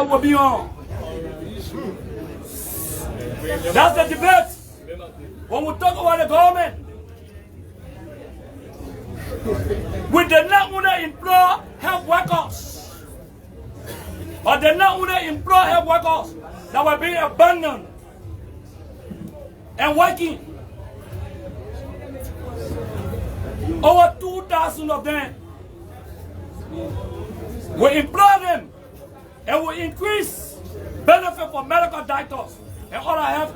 will be on. That's the debate. When we talk about the government, we did not want to employ health workers. But they not want to employ health workers that were being abandoned and working. Over 2,000 of them. We employ them and we increase benefit for medical doctors and other health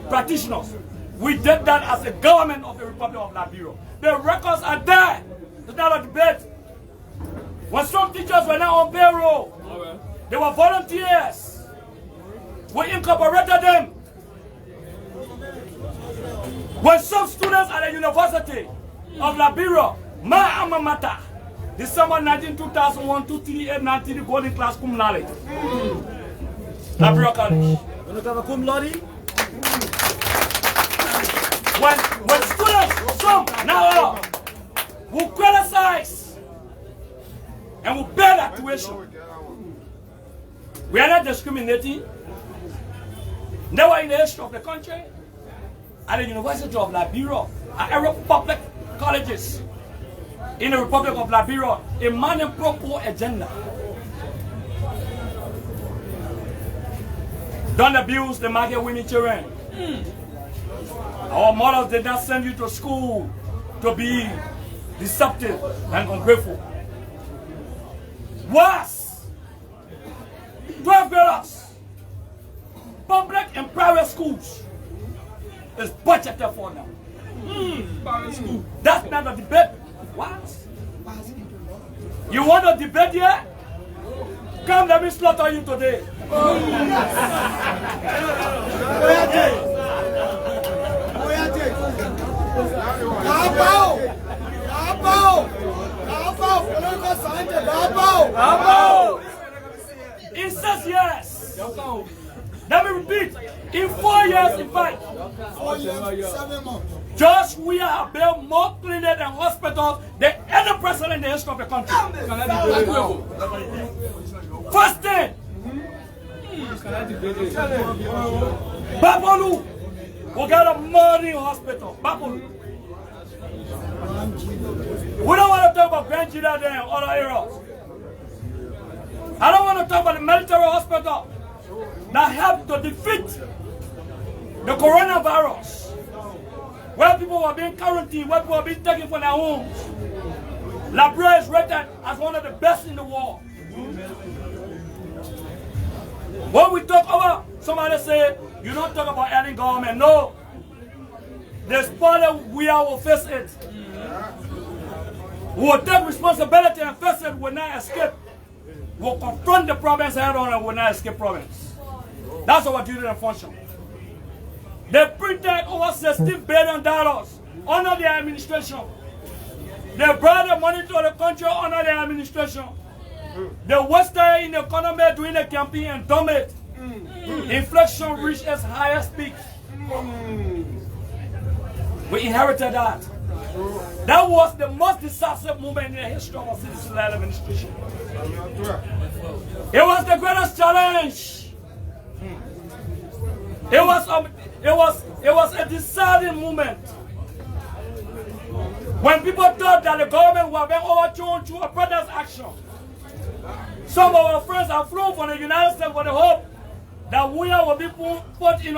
practitioners. We did that as a government of the Republic of Liberia. The records are there. It's not a debate. When some teachers were not on payroll, they were volunteers. We incorporated them. When some students at the University of Liberia, my alma mater, December 19, 2001, 238, golden class cum laude. Liberia College. You have a cum laude? When students, some, now will criticize and will bear that tuition. We are not discriminating. Never in the history of the country, at the University of Liberia, at every public colleges in the Republic of Liberia, a man and proper agenda. Don't abuse the market women children. Our mothers did not send you to school to be deceptive and ungrateful. Worse, 12 graders, public and private schools is budgeted for now. That's not a debate. What? You want a debate here? Come, let me slaughter you today. In 6 years. Let me repeat. In 4 years, in fact. 4 years, 7 months. Just we have built more clinics and hospitals than any president in the history of the country. First thing, Babalu will get a modern hospital. Babalu. We don't want to talk about Grand Gila there and other areas. I don't want to talk about the military hospital that helped to defeat the coronavirus. Where people were being quarantined, where people were being taken from their homes. Liberia is rated as one of the best in the world. When we talk about, somebody say, you don't talk about any government. No. There's part we will face it. We will take responsibility and face it, we will not escape. We will confront the problems head on and we will not escape problems. That's our duty and function. They printed over $16 billion under their administration. They brought the money to the country under their administration. They wasted in the economy during the campaign and dumped it. Inflation reached its highest peak. We inherited that. That was the most decisive moment in the history of our citizen-led administration. It was the greatest challenge. It was a deciding moment. When people thought that the government was being overthrown through a protest action. Some of our friends have flown from the United States for the hope that we will be put in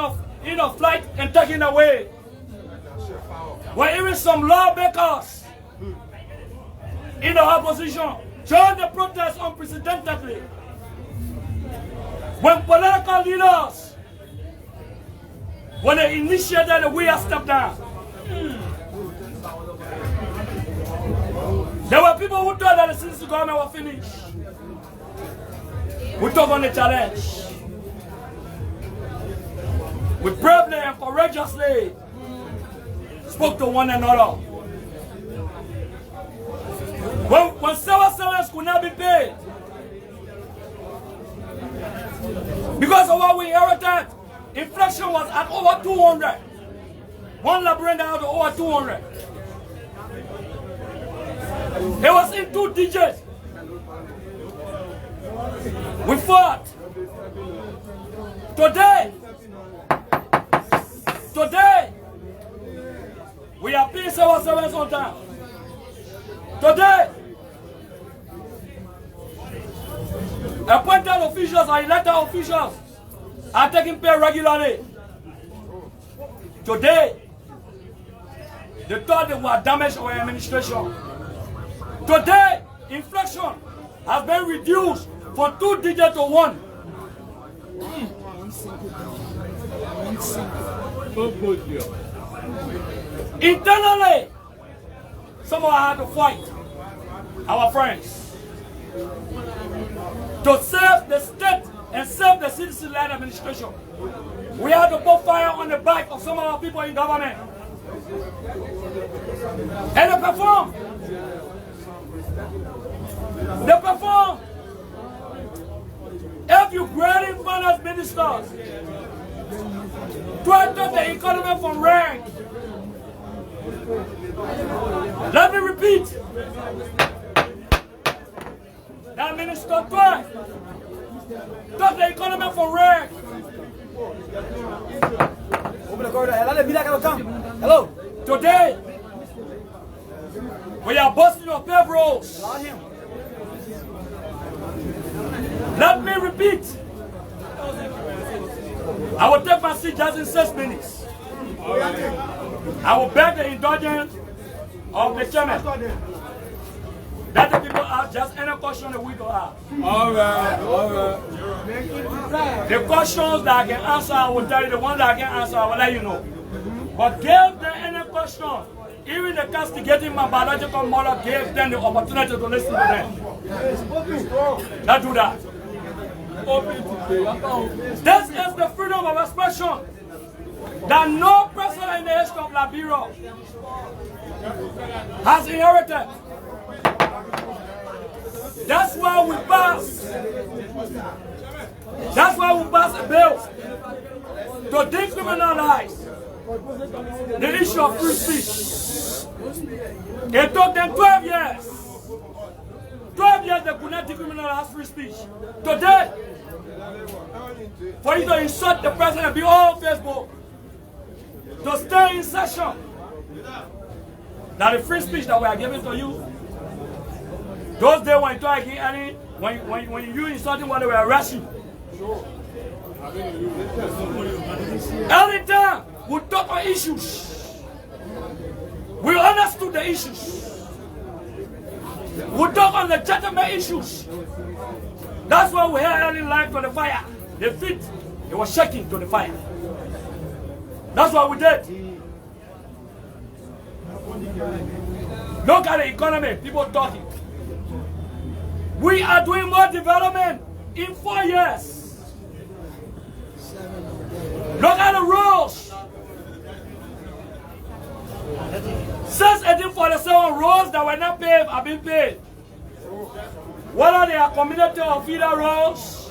a flight and taken away. When even some lawmakers in the opposition joined the protest unprecedentedly. When political leaders, when they initiated the way I stepped down. There were people who thought that the citizen government was finished. We took on the challenge. We bravely and courageously spoke to one another. When civil servants could not be paid, because of what we inherited, inflation was at over 200. One Liberian had over 200. It was in 2 digits. We fought. Today, we are paying civil servants on time. Today, appointed officials and elected officials are taking pay regularly. Today, they thought they would damage our administration. Today, inflation has been reduced from 2 digits to 1. Internally, some of us had to fight our friends to save the state and save the citizen-led administration. We had to put fire on the back of some of our people in government. And they perform. They perform. If you grading finance ministers, try to take the economy from rank. Let me repeat. That minister try to take the economy from rank. Hello. Today, we are busting your payrolls. Let me repeat. I will take my seat just in 6 minutes. I will beg the indulgence of the chairman. Let the people ask just any question that we can ask. All right. The questions that I can answer, I will tell you. The ones that I can answer, I will let you know. But give them any question. Even the castigating my biological mother gave them the opportunity to listen to them. Let's do that. This is the freedom of expression that no president in the history of Liberia has inherited. That's why we pass. That's why we pass a bill to decriminalize the issue of free speech. It took them 12 years. 12 years they could not decriminalize free speech. Today, for you to insult the president and be on Facebook, to stay in session, that the free speech that we are giving to you, those days when you try to get any, when you insulting when they will arrest you. Anytime we talk on issues, we understood the issues. We talk on legitimate issues. That's why we had early life to the fire. The feet, they were shaking to the fire. That's what we did. Look at the economy, people talking. We are doing more development in 4 years. Look at the roads. Since 1847, roads that were not paved have been paved. Whether they are community or feeder roads,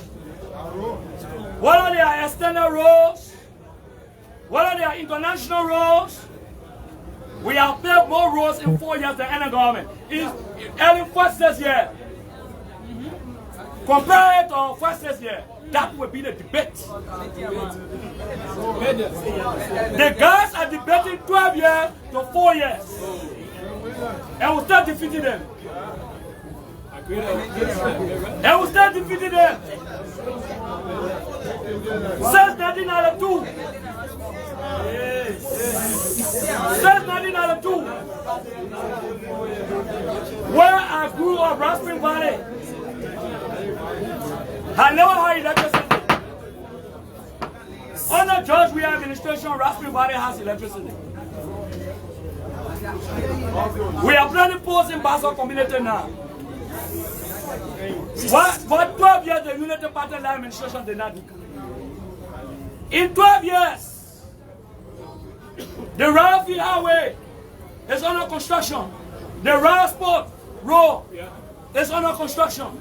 whether they are extended roads, whether they are international roads, we have paved more roads in 4 years than any government. In early first this year, compared to first this year, that will be the debate. The guys are debating 12 years to 4 years. And we'll start defeating them. And we'll start defeating them. Since 1992. Since 1992. Where I grew up, Raspberry Valley, I never had electricity. Under George Weah administration, Raspberry Valley has electricity. We are planning posts in Basel community now. For 12 years, the Unity Party administration did not do. In 12 years, the Railfield Highway is under construction. The Rail Sport Road is under construction.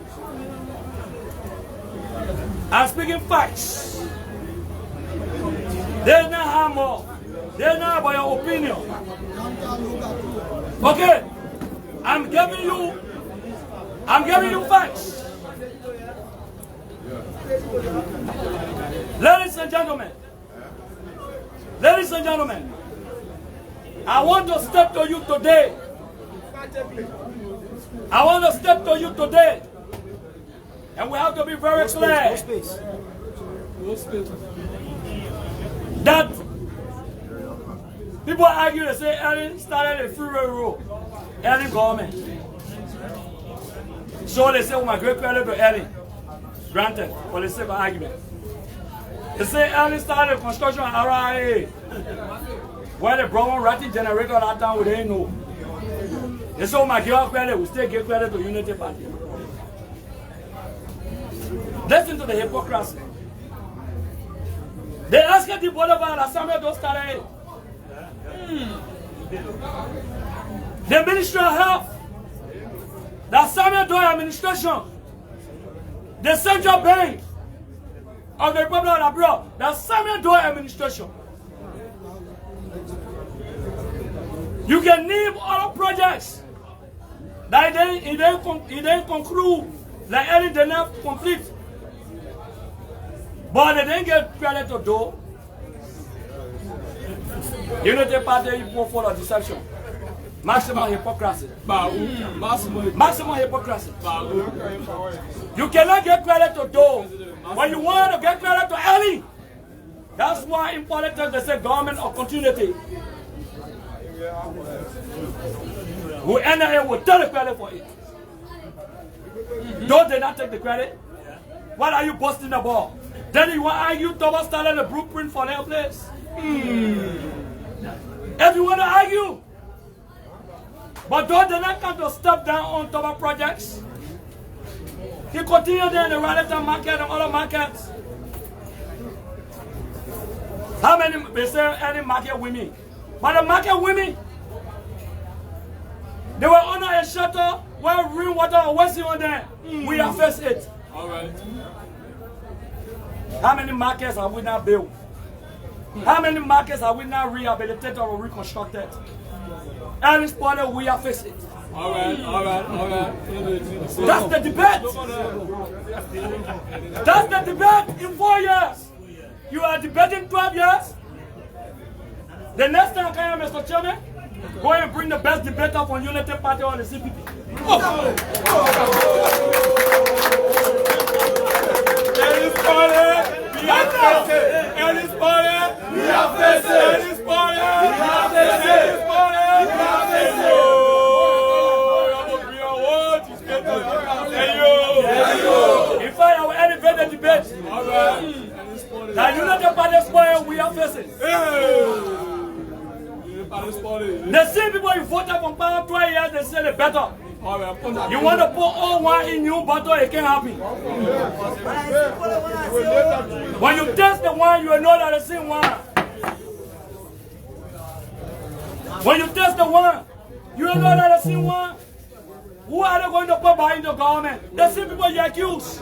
I'm speaking facts. There's not harm more. There's not about your opinion. Okay, I'm giving you facts. Ladies and gentlemen, I want to step to you today. And we have to be very clear that people argue, they say Ellen started a freeway road, Ellen government. So they say, oh, my great credit to Ellen. Granted, for the sake of argument. They say Ellen started construction at RIA. Where the brown ratty generator that time, we didn't know. They say, oh, my girl credit, we still give credit to Unity Party. Listen to the hypocrisy. They asked the Boulevard that Samuel don't start it. The Ministry of Health, that Samuel Doe administration, the Central Bank of the Republic of Liberia, that Samuel Doe administration. You can name other projects that it didn't conclude, like any did not complete. But they didn't get credit to do. Unity Party equal for the deception. Maximum hypocrisy. Maximum hypocrisy. You cannot get credit to do. When you want to get credit to Ellie, that's why in politics they say government of continuity. Who NIA will take the credit for it. Don't they not take the credit? What are you busting the ball? Then you want to argue Thomas started the blueprint for their place. If you want to argue, but don't they not come to step down on Thomas projects? He continued there in the Raleigh market and other markets. How many, they say any market women? But the market women, they were under a shelter where rainwater was wasting on them. We have faced it. All right. How many markets have we not built? How many markets have we not rehabilitated or reconstructed? And this point we have faced it. All right. That's the debate. That's the debate in 4 years. You are debating 12 years. The next time, Mr. Chairman, go and bring the best debater from Unity Party or the CPP. Ellis party, we have faced it. Ellis party, we have faced it. Ellis party, we have faced it. Ellis party, we have faced it. In fact, I will elevate the debate. All right. Now, Unity Party spoil, we are facing. The same people you voted from power 12 years, they say they're better. You want to put all one in you, but it can't happen. When you test the one, you will know that it's the same one. When you test the one, you will know that it's the same one. Who are they going to put behind the government? The same people you accuse.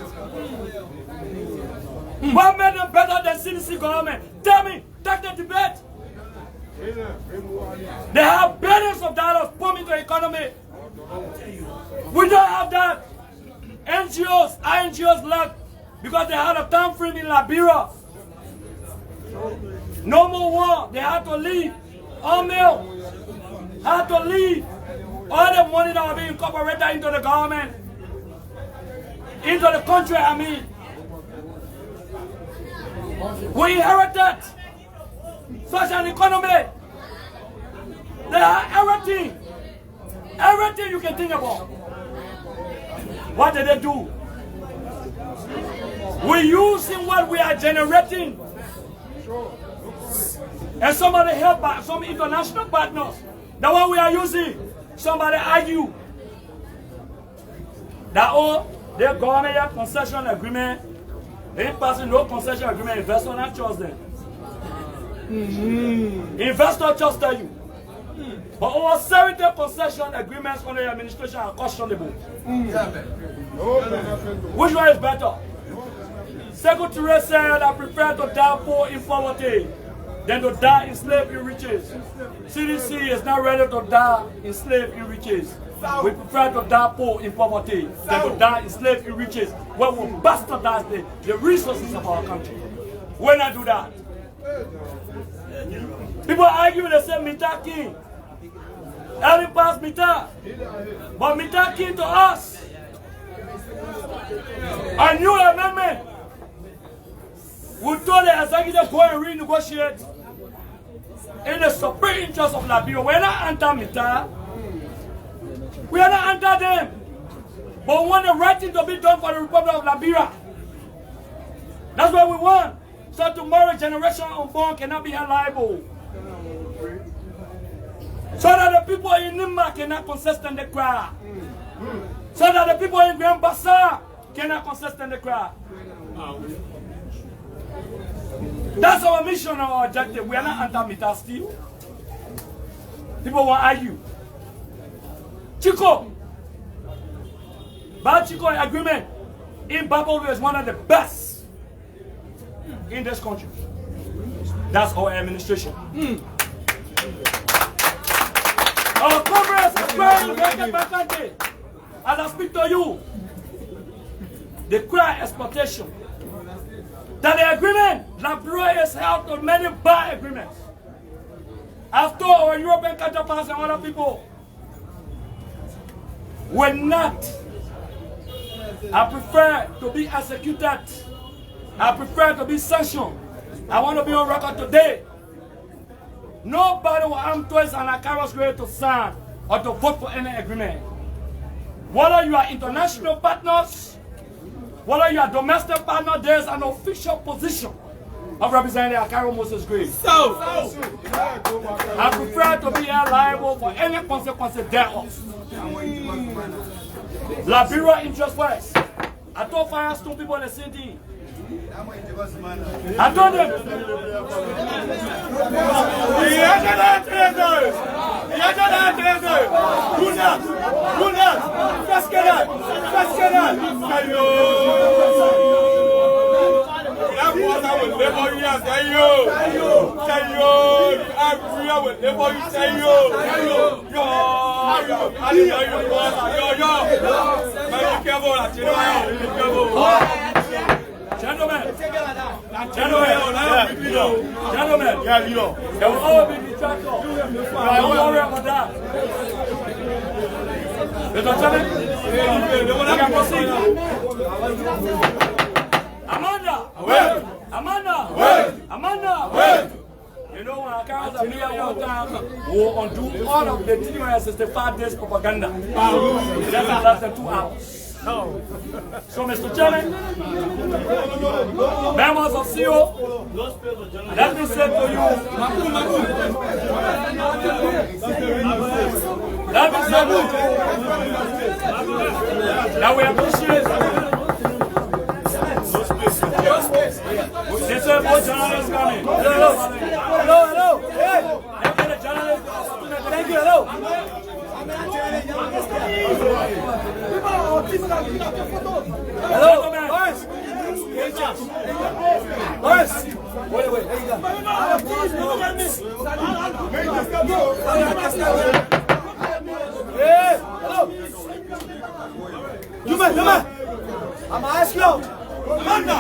What made them better than CDC government? Tell me, take the debate. They have billions of dollars pumping into the economy. We don't have that. NGOs, INGOs left because they had a time frame in Liberia. No more war. They had to leave. All mail had to leave. All the money that was being incorporated into the government, into the country, I mean. We inherited such an economy. They have everything. Everything you can think about. What did they do? We're using what we are generating. And somebody helped by some international partners. The one we are using, somebody argue that their government have concession agreement. They passing no concession agreement, investor not trust them. Investor just tell you. But over 70 concession agreements under the administration are questionable. Which one is better? Secretary said I prefer to die poor in poverty than to die enslaved in riches. CDC is not ready to die enslaved in riches. We prefer to die poor in poverty than to die enslaved in riches, where we bastardize the resources of our country. When I do that, people argue they say Mita king. Every pass Mita. But Mita king to us. A new amendment. We told the executive go and renegotiate in the supreme interest of Liberia. We're not anti-Mita. We are not anti them. But we want the right thing to be done for the Republic of Liberia. That's what we want. So tomorrow generation unborn cannot be held liable. So that the people in Nimba cannot consist in the crowd. So that the people in Grand Bassar cannot consist in the crowd. That's our mission and our objective. We are not anti-Mita still. People want to argue. Chico. But Chico agreement in Babylon is one of the best in this country. That's our administration. Our Congress is very vacant. As I speak to you, the cry exploitation. That the agreement, Liberia is held to many bad agreements. I've told our European counterparts and other people, we're not. I prefer to be executed. I prefer to be sanctioned. I want to be on record today. Nobody will arm towards an Acarous ready to sign or to vote for any agreement. Whether you are international partners, whether you are domestic partner, there is an official position of representing Acarous Moses Grave. So, I prefer to be held liable for any consequences thereof. Liberia interest first. I told Firestone people the same thing. I told them. Gentlemen, there will always be detractors. Don't worry about that. Mr. Chairman, you can proceed. Amanda. You know, when Acarous are here one time, we will undo all of the 365 days propaganda. That's less than 2 hours. So, Mr. Chairman, members of CIEO, let me say to you, that we appreciate this is journalists coming. Hello. Hey. Thank you, hello. Hello, Boris. Wait. There you go. Hey, hello. Juma. I'm asking you. Manda.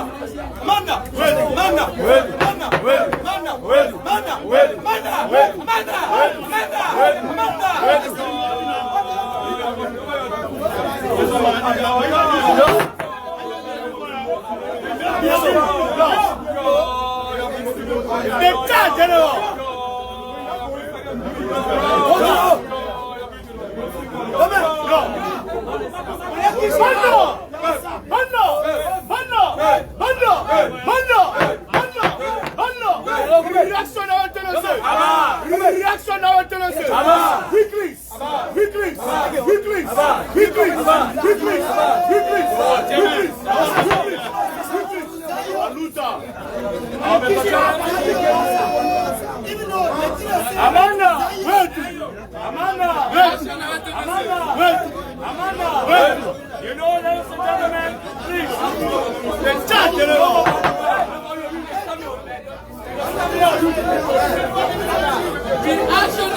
You know, ladies and gentlemen, please. The action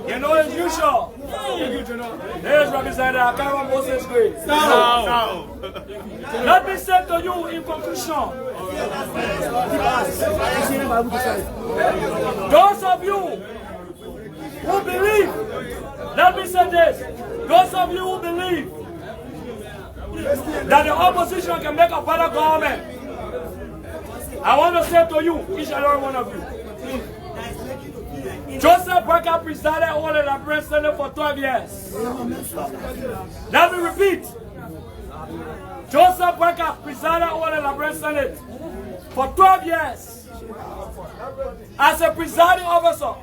You know, as usual, there's Representative Acarous Moses Gray. Let me say to you in conclusion, those of you who believe, let me say this, those of you who believe that the opposition can make a better government, I want to say to you, each and every one of you, Joseph Barker presided over the Liberia Senate for 12 years. Let me repeat. Joseph Barker presided over the Liberia Senate for 12 years. As a presiding officer,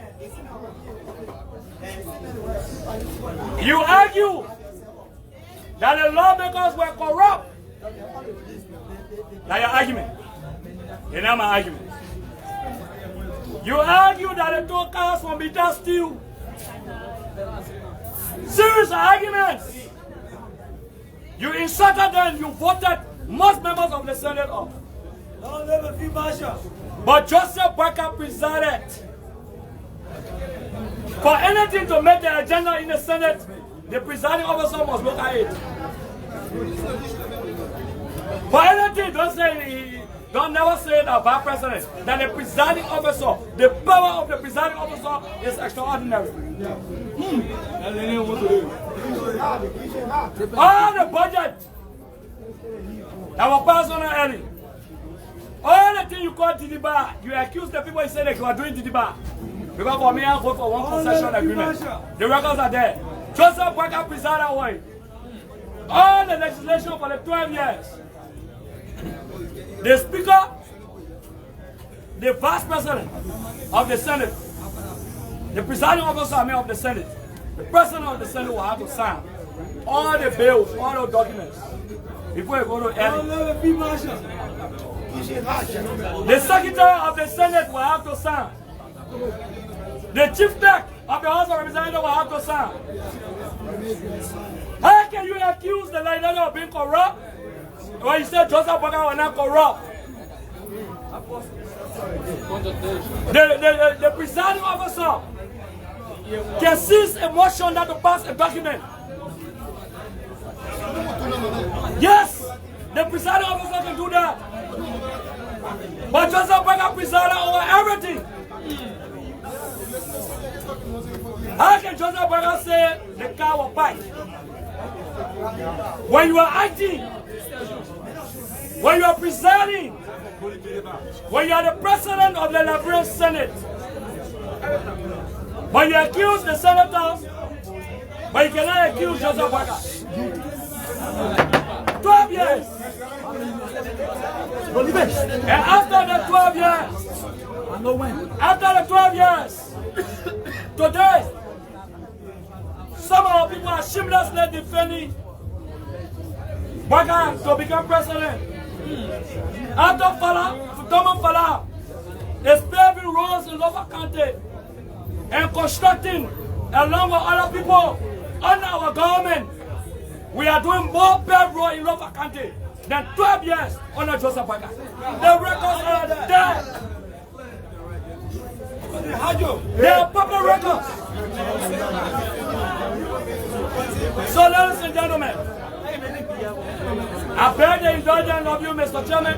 you argue that the lawmakers were corrupt. That's your argument. It's not my argument. You argue that they took cars from Bita Steel. Serious arguments. You insulted them, you voted most members of the Senate off. But Joseph Barker presided. For anything to make the agenda in the Senate, the presiding officer must look at it. For anything, don't never say that vice president, that the presiding officer, the power of the presiding officer is extraordinary. All the budget that was passed on early, all the things you call Didiba, you accuse the people, you say that you are doing Didiba. Because for me, I vote for one concession agreement. The records are there. Joseph Barker presided over it. All the legislation for the 12 years. The Speaker, the Vice President of the Senate, the presiding officer of the Senate, the President of the Senate will have to sign all the bills, all the documents before you go to early. The Secretary of the Senate will have to sign. The Chief Tech of the House of Representatives will have to sign. How can you accuse the legislature of being corrupt when you say Joseph Barker was not corrupt? The presiding officer can seize a motion that to pass a document. Yes, the presiding officer can do that. But Joseph Barker presided over everything. How can Joseph Barker say the car will bite? When you are acting, when you are presiding, when you are the president of the Liberia Senate, when you accuse the senators, but you cannot accuse Joseph Barker. 12 years. And after the 12 years, today, some of our people are shamelessly defending Barker to become president. After Fala is paving roads in Lower County and constructing along with other people under our government We are doing more payroll in Lofa County than 12 years under Joseph Parker. The records are there. They are public records. So, ladies and gentlemen, I beg the indulgence of you, Mr. Chairman.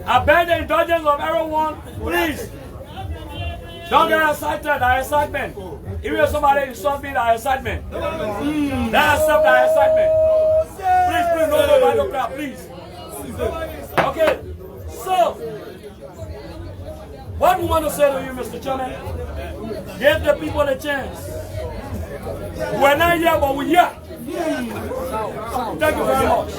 I beg the indulgence of everyone. Please, don't get excited at excitement. Even if somebody insults me at excitement, let's accept that excitement. Please, no, please. Okay, so, what we want to say to you, Mr. Chairman, give the people a chance. We're not here, but we're here. Thank you very much.